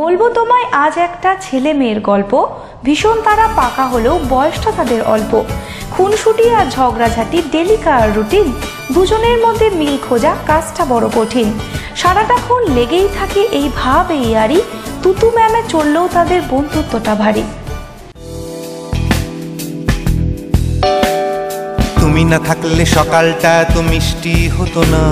বলবো তোমায় আজ একটা ছেলে মেয়ের গল্প। ভীষণ তারা পাকা হলেও বয়সটা তাদের অল্প। খুনসুটি আর ঝগড়াঝাটি ডেলিকার রুটিন, দুজনের মধ্যে মিল খোঁজা কাজটা বড় কঠিন। সারাটাক্ষণ লেগেই থাকে এই ভাব এই আরই, তুতু ম্যামে চললেও তাদের বন্ধুত্বটা ভারী। তুমি না থাকলে সকালটা এত মিষ্টি হতো না,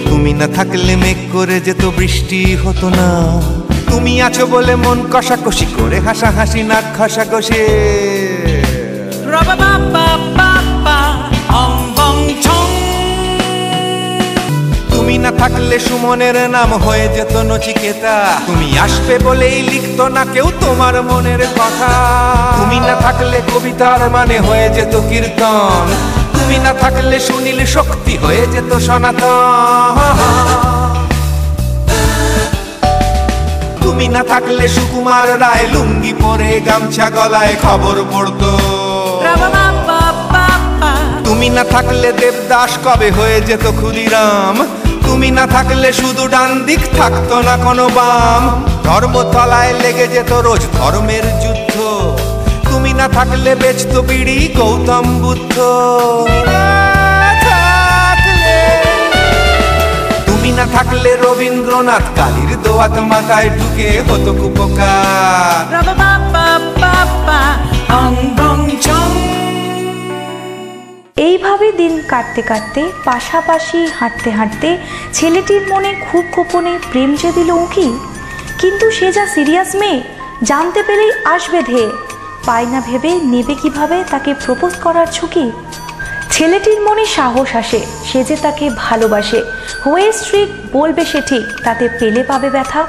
তুমি না থাকলে মেঘ করে যেত বৃষ্টি হতো না। তুমি আছো বলে মন কষাকষি করে হাসাহাসি নাক ঘষাঘষে। তুমি না থাকলে সুমনের নাম হয়ে যেত নচিকেতা, তুমি আসবে বলেই লিখতো না কেউ তোমার মনের কথা। তুমি না থাকলে কবিতার মানে হয়ে যেত কীর্তন, তুমি না থাকলে সুনীল শক্তি হয়ে যেত সনাতন। তুমি না থাকলে সুকুমার রায় লুঙ্গি পরে গামছা গলায় খবর পড়তো। তুমি না থাকলে দেবদাস কবে হয়ে যেত ক্ষুদিরাম। তুমি না থাকলে শুধু ডান দিক থাকতো না কোনো বাম, ধর্মতলায় লেগে যেত রোজ ধর্মের যুদ্ধ। তুমি না থাকলে বেচতো বিড়ি গৌতম বুদ্ধ। তুমি না থাকলে রবীন্দ্রনাথ কালির দোয়াত মাথায় ঢুকে হতো কুপকার। এইভাবে দিন কাটতে কাটতে পাশাপাশি হাঁটতে হাঁটতে ছেলেটির মনে খুব গোপনে প্রেম যে দিল উঁকি। কিন্তু সে যা সিরিয়াস মেয়ে, জানতে পেলেই আসবে ধেয়ে। পায় না ভেবে নেবে কিভাবে তাকে প্রপোজ করার ঝুঁকি। ছেলেটির মনে সাহস আসে, সে যে তাকে ভালোবাসে। হয়ে স্ট্রিট বলবে সে ঠিক, তাতে পেলে পাবে ব্যথা।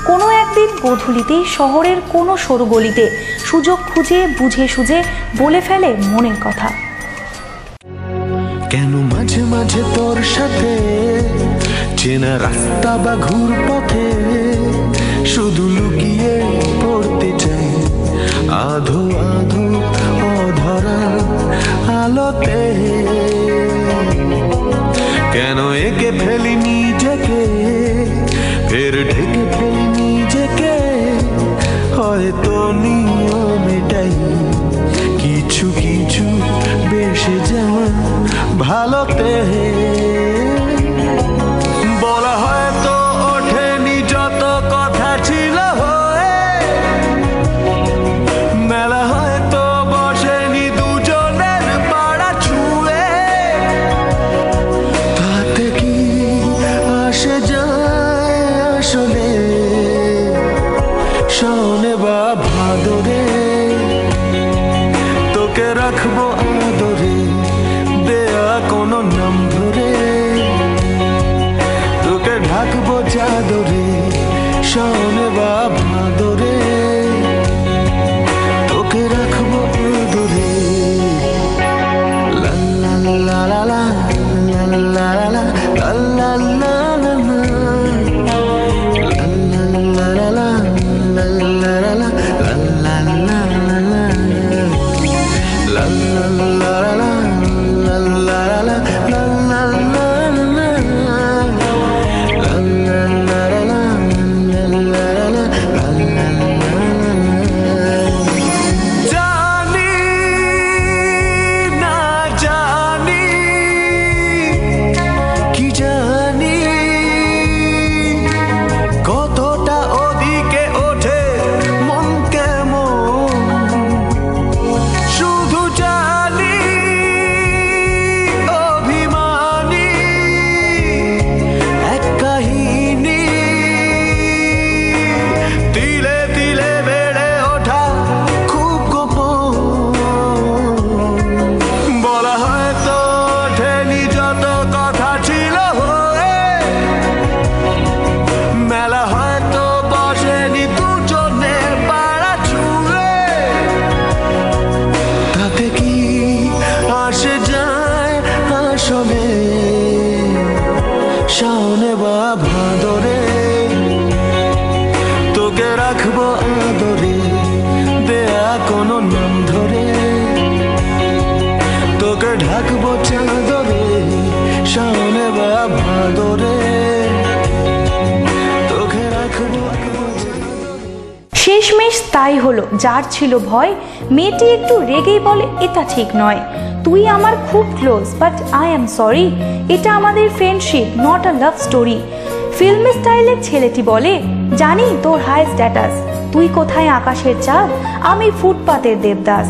কোনো একদিন গোধূলিতে শহরের কোনো সরু গলিতে সুযোগ খুঁজে বুঝে সুঝে বলে ফেলে মনের কথা। কেন মাঝে মাঝে তোর সাথে চেনা রাস্তা বা ঘুর পথে শুধু লুকিয়ে পড়তে চাই আধো আধো অধরা আলোতে। কেন একে ফেলি নিজেকে, ফের ঢেকে ফেলি নিজেকে, হয়তো নিয়ম এটাই কিছু কিছু বেসে যাওয়া ভালোতে। বলা হয়তো ওঠেনি যত কথা ছিল হয়ে, মেলা হয়তো বসেনি দুজনের পাড়া ছুঁয়ে। তাতে কি আসে যায় আসলে শোনে বা ভাদরে। তোকে রাখবো আদরে দেয়া কোনো নাম ধরে, তোকে ঢাকবো চাদরে শোনে বা ভাদরে, তোকে রাখবো আদরে। লা লা লা লা লা লা লা লা লা লা লা লা লা শোনে বা ভাদরে, তোকে রাখবো আদরে দেয়া কোনো নাম ধরে, তোকে ঢাকবো চাদরে শোনে বা ভাদরে, তোকে রাখবো শেষমেশ তাই হলো। যার ছিল ভয়, মেয়েটি একটু রেগেই বলে, এটা ঠিক নয়, তুই আমার খুব close, but I am sorry, এটা আমাদের friendship, not a love story. Film স্টাইলের ছেলেটি বলে, জানি তোর হাই স্ট্যাটাস, তুই কোথায় আকাশের চাঁদ, আমি ফুটপাতের দেবদাস।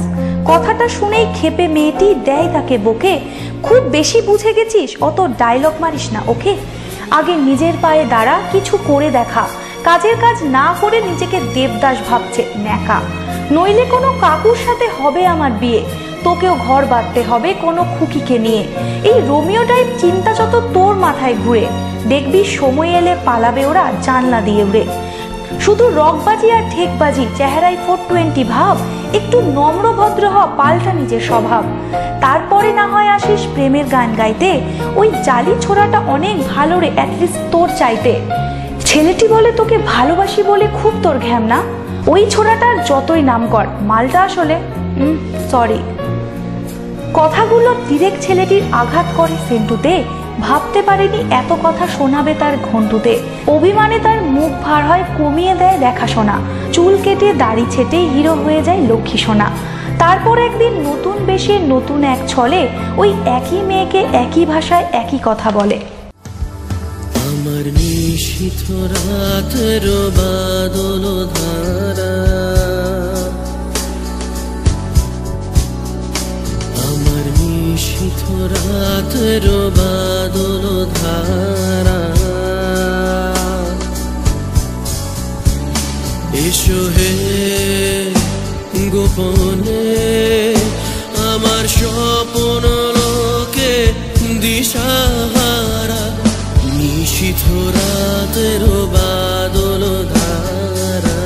কথাটা শুনেই ক্ষেপে মেয়েটি দেয় তাকে বকে, খুব বেশি বুঝে গেছিস, অত ডায়লগ মারিস না ওকে। আগে নিজের পায়ে দাঁড়া, কিছু করে দেখা, কাজের কাজ না করে নিজেকে দেবদাস ভাবছে, ন্যাকা। নইলে কোনো কাকুর সাথে হবে আমার বিয়ে, তোকেও ঘর বাঁধতে হবে কোনো খুকিকে নিয়ে। এই রোমিও টাইপ চিন্তা যত তোর মাথায় ঘুরে, দেখবি সময় এলে পালাবে ওরা জানলা দিয়ে উড়ে। শুধু রকবাজি আর ঠেকবাজি, চেহারায় 420 ভাব, একটু নম্র ভদ্র হ, পাল্টা নিজের স্বভাব। তারপরে না হয় আসিস প্রেমের গান গাইতে, ওই জালি ছোড়াটা অনেক ভালো রে, অ্যাটলিস্ট তোর চাইতে। ছেলেটি বলে, তোকে ভালোবাসি বলে খুব তোর ঘ্যাম না, ওই ছোড়াটার যতই নাম কর, মালটা আসলে সরি। কথাগুলো ডিরেক্ট ছেলেটির আঘাত করে সেন্টুতে, ভাবতে পারেনি এত কথা শোনাবে তার ঘন্টুতে। অভিমানে তার মুখ ভার হয়, কমিয়ে দেয় দেখাশোনা, চুল কেটে দাড়ি ছেটে হিরো হয়ে যায় লক্ষ্মী সোনা। তারপর একদিন নতুন বেশে নতুন এক ছলে, ওই একই মেয়েকে একই ভাষায় একই কথা বলে। আমার নিশীথ রাতের বাদল ধারা, আমার নিশীথ রাতের বাদল ধারা, এসো হে গোপনে আমার স্বপ্ন লোকে দিশাহারা, নিশীথ রাতের বাদল ধারা,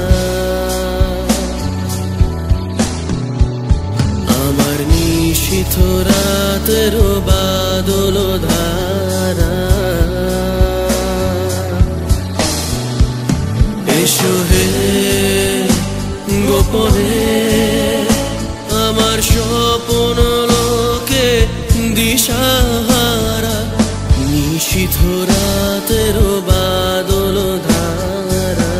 আমার নিশীথ রাতের বাদল ধারা, এসো হে গোপনে আমার স্বপ্ন লোকে দিশাহারা, নিশীথ রাতের বাদল ধারা,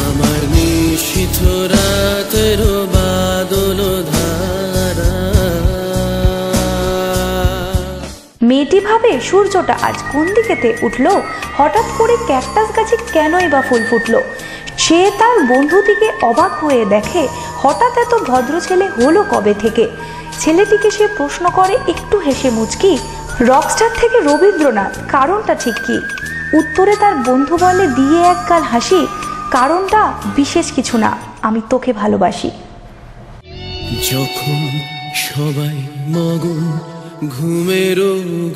আমার নিশীথ রাতের বাদল ধারা। মেয়েটি ভাবে, সূর্যটা আজ কোন দিকেতে উঠলো, হঠাৎ করে ক্যাকটাস গাছে কেনই বা ফুল ফুটলো। সে তার বন্ধু দিকে অবাক হয়ে দেখে, হঠাৎ এত ভদ্র ছেলে হলো কবে থেকে। ছেলেটিকে সে প্রশ্ন করে একটু হেসে মুচকি, রকস্টার থেকে রবীন্দ্রনাথ, কারণটা ঠিক কি? উত্তরে তার বন্ধু বলে দিয়ে একগাল হাসি, কারণটা বিশেষ কিছু না, আমি তোকে ভালোবাসি। যখন সবাই মগন ঘুমের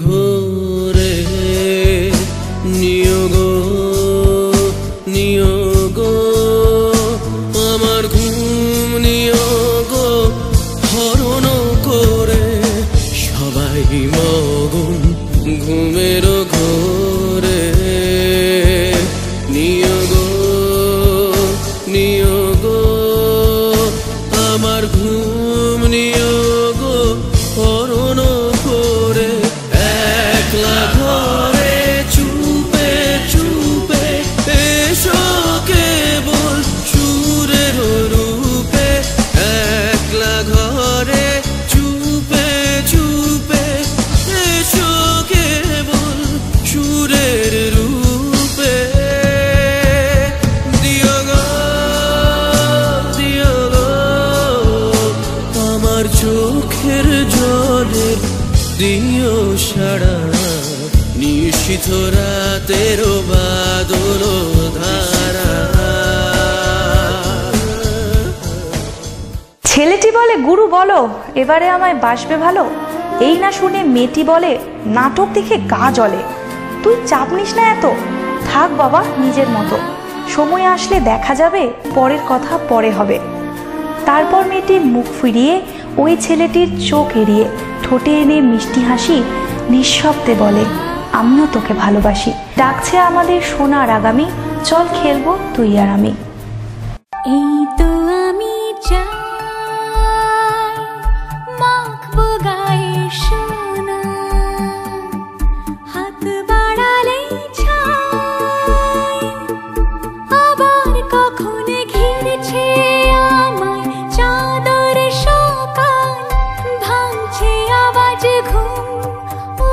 ঘোরে, নিয়োগ নিয়োগ আমার ঘুম নিয়োগ হরণ করে, সবাই মগন ঘুমের ঘোরে, নিয়োগ নিয়োগ আমার ঘুম নিয়োগ হরণ করে, একলা ঘরে চুপে চুপে এসো কেবল সুরের রূপে, একলা ঘরে চুপে চুপে এসো কেবল সুরের রূপে, দিও গো দিও গো আমার চোখের জলে দিও সারা, নিশীথ রাতের বাদল ধারা। ছেলেটি বলে, গুরু বলো এবারে আমায় বাসবে ভালো। এই না শুনে মেয়েটি বলে, নাটক দেখে গা জ্বলে, তুই চাপ নিস না এত, থাক বাবা নিজের মতো, সময় আসলে দেখা যাবে, পরের কথা পরে হবে। তারপর মেয়েটি মুখ ফিরিয়ে ওই ছেলেটির চোখ এড়িয়ে ঠোঁটে এনে মিষ্টি হাসি নিঃশব্দে বলে, আমিও তোকে ভালোবাসি। ডাকছে আমাদের সোনার আগামী, চল খেলবো তুই আর আমি। এই তো আমি চাই মাখবো গায়ে সোনা, হাত বাড়ালেই ছাই ঘিরছে আমায় চাদর সকাল, ভাঙছে আওয়াজ ঘুম। ও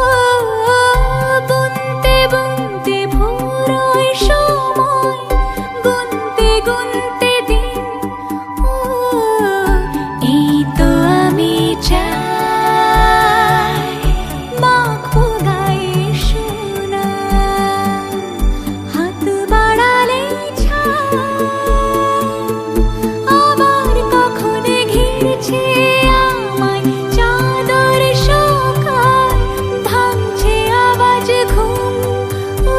বুনতে বুনতে ভোর ওই সময়, গুনতে গুনতে দিন। ও এই তো আমি চাই মাখবো গায়ে সোনা, হাত বাড়ালে আবার কখন ঘিরছে আমায় চাদর সকাল, ভাঙছে আওয়াজ ঘুম। ও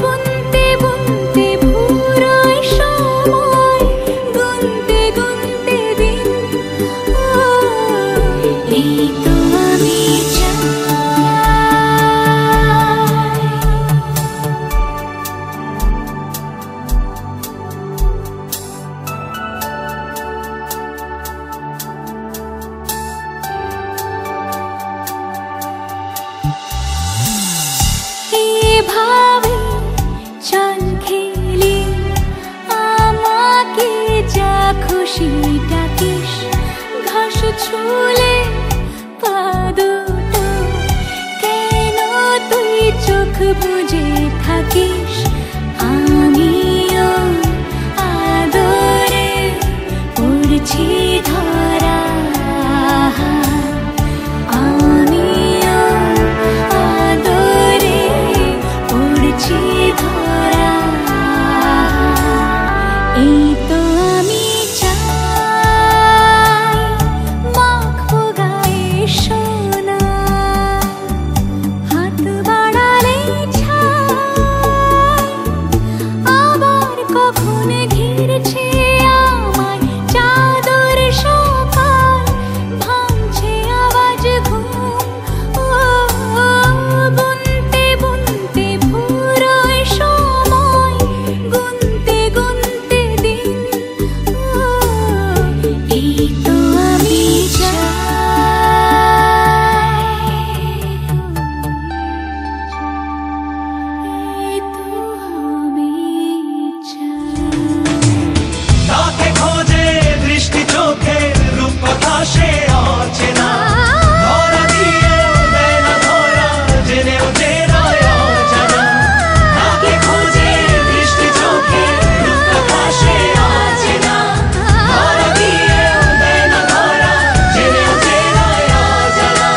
বুনতে বুনতে ভোর ওই সময়, গুনতে গুনতে দিন। ও এই তো আমি চাই। এভাবে চল খেলি, আমাকে যা খুশি ডাকিস। ঘাস ছুলে পা দুটো, কেন তুই চোখ বুজে থাকিস? আমিও আদরে পড়ছি ধরা, আমিও আদরে পড়ছি ধরা। এই তো আমি চাই মাখবো গায়ে সোনা, হাত বাড়ালে ছাই আবার কখন ঘিরছে আমায় চাদর সকাল, ভাঙছে আওয়াজ ঘুম। ও বুনতে বুনতে ভোর ওই সময়, গুনতে গুনতে দিন। ও এই তো আমি চাই, এই তো আমি চাই। তাকে খোঁজে দৃষ্টি চোখে, রূপ কথা সে অচেনা। ধরা দিয়েও দেয় না ধরা, জেনেও জেরায় অজানা। তাকে খোঁজে দৃষ্টি চোখে, রূপ কথা সে অচেনা। ধরা দিয়েও দেয় না ধরা, জেনেও জেরায় অজানা।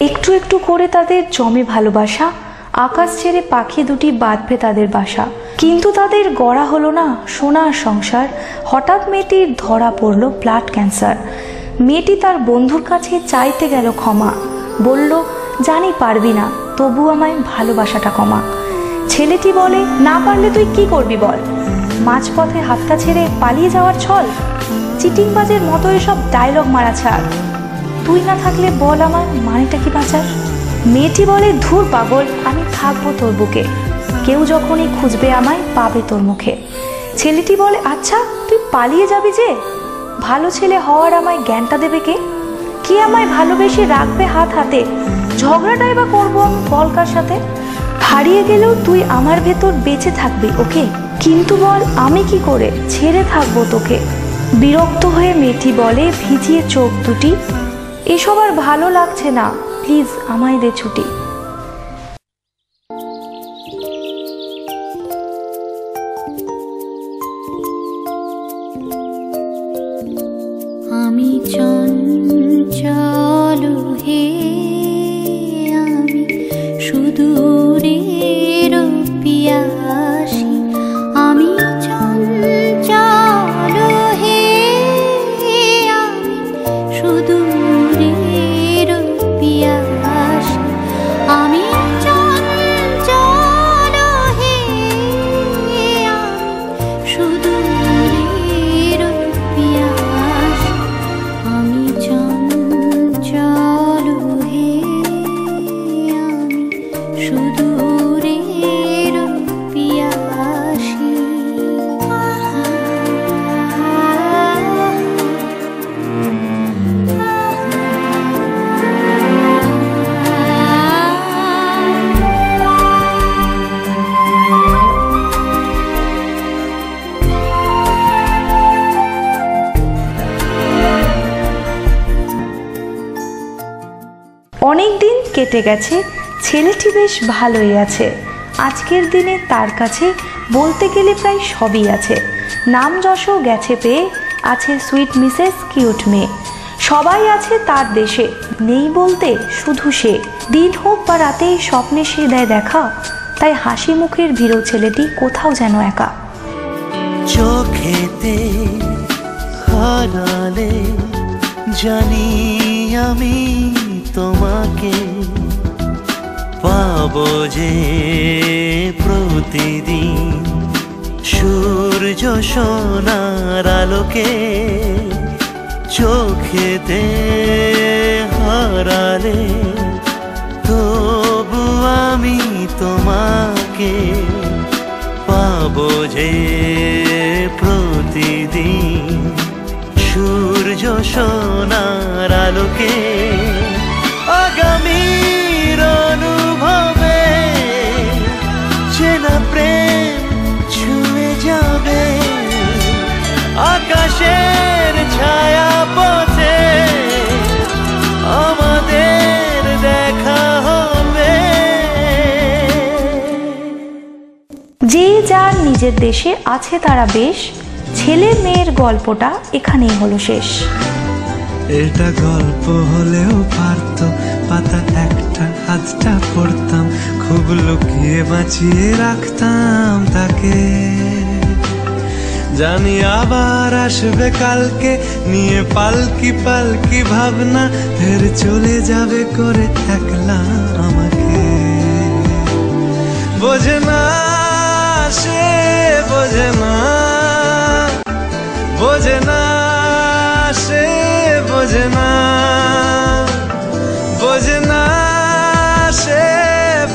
একটু একটু করে তাদের জমে ভালোবাসা, আকাশ ছেড়ে পাখি দুটি বাঁধবে তাদের বাসা। কিন্তু তাদের গড়া হলো না সোনার সংসার, হঠাৎ মেয়েটির ধরা পড়ল ব্লাড ক্যান্সার। মেয়েটি তার বন্ধুর কাছে চাইতে গেল ক্ষমা, বলল জানি পারবি না, তবু আমায় ভালোবাসাটা কমা। ছেলেটি বলে না পারলে তুই কি করবি বল, মাঝপথে হাতটা ছেড়ে পালিয়ে যাওয়ার ছল। চিটিংবাজের মতো এসব ডায়লগ মারা ছাড়, তুই না থাকলে বল আমার মানেটা কি বাঁচার। মেয়েটি বলে ধুর পাগল, আমি থাকবো তোর বুকে, কেউ যখনই খুঁজবে আমায় পাবে তোর মুখে। ছেলেটি বলে আচ্ছা তুই পালিয়ে যাবি যে, ভালো ছেলে হওয়ার আমায় জ্ঞানটা দেবে কে? কি আমায় ভালোবেসে রাখবে হাত হাতে, ঝগড়াটাই বা করবো আমি বল কার সাথে? হারিয়ে গেলেও তুই আমার ভেতর বেঁচে থাকবি ওকে, কিন্তু বল আমি কি করে ছেড়ে থাকবো তোকে। বিরক্ত হয়ে মেয়েটি বলে ভিজিয়ে চোখ দুটি, এসব আর ভালো লাগছে না, প্লিজ আমায় দে ছুটি। আমি চঞ্চল হে, আমি সুদূরের পিয়াসী। আমি চঞ্চল হে, আমি সুদূরের পিয়াসী। আমি চঞ্চল হে, আমি সুদূরের পিয়াসী। আমি কেটে গেছে, ছেলেটি বেশ ভালোই আছে। আজকের দিনে তার কাছে বলতে গেলে প্রায় সবই আছে। নাম যশও গেছে পেয়ে, আছে সুইট মিসেস কিউট মেয়ে। সবাই আছে তার দেশে, নেই বলতে শুধু সে। দিন হোক বা রাতে স্বপ্নে সে দেয় দেখা, তাই হাসি মুখের ভীরু ছেলেটি কোথাও যেন একা। চোখেতে হারালে জানি আমি তোমাকে, পাবো যে প্রতিদিন সূর্য সোনার আলোকে। চোখেতে হারালে তবু আমি তোমাকে, পাবো যে প্রতিদিন সূর্য সোনার আলোকে। আগামীর অনুভবে চেনা প্রেম ছুঁয়ে যাবে, আকাশের ছায়া পথে আমাদের দেখা হবে। যে যার নিজের দেশে আছে তারা বেশ, ছেলে মেয়ের গল্পটা এখানেই হলো শেষ। এটা গল্প হলেও পারতো, পাতা একটা হাতটা পড়তাম, খুব লুকিয়ে বাঁচিয়ে রাখতাম তাকে। জানি আবার আসবে কালকে, নিয়ে পালকি পালকি ভাবনা, ফের চলে যাবে করে একলা আমাকে। বোঝে না সে, বোঝে না, বোঝে না সে, বোঝে না, বোঝে না সে,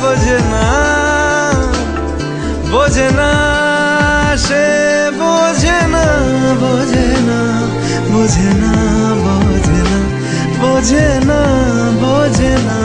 বোঝে না, বোঝে না সে, বোঝে না, বোঝে না, বোঝে না, বোঝে না, বোঝে না, বোঝে না।